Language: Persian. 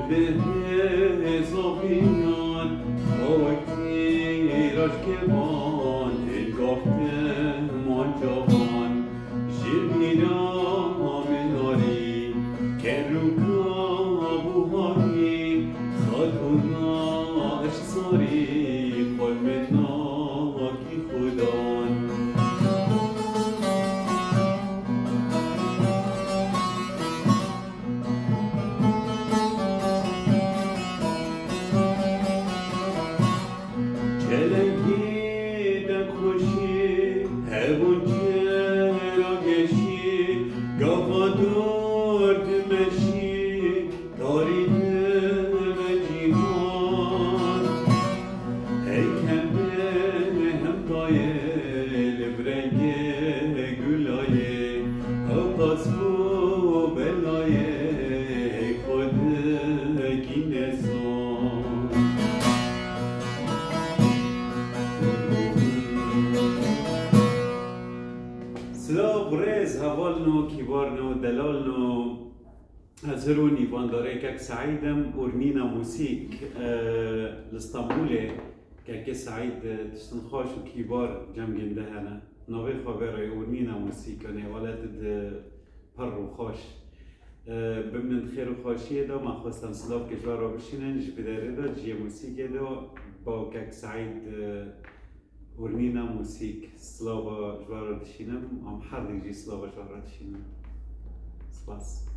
به زابیان آوکی راش که بان گفته من جوان شیرمینا مناری که روکا بوهایی خاتونا اشساری قلبنا کی خدان چلنگی دکوشی هبون چرا گشی گفا دور دمشی داری دم جیمان ای کمه هم تایه لبرنگ گلایه او قصبو بلایه خود کی نسان سلاو ریز هوالنو کیبارنو دلالنو هزروني بانداري كاك سعيدم أورنينا موسيق لإسطنبول كاك سعيد تشتنخاش وكيبار جم جندهنا نوي خبري أورنينا موسيقى نوالات بر وخاش بمن خير وخاشية دا ما خواستم سلاف كجوارا بشينن جبداره دا جي موسيقى دا با كاك سعيد أورنينا موسيق سلاف جوارا دشينم هم حر جي سلاف جوارا دشينم سلاس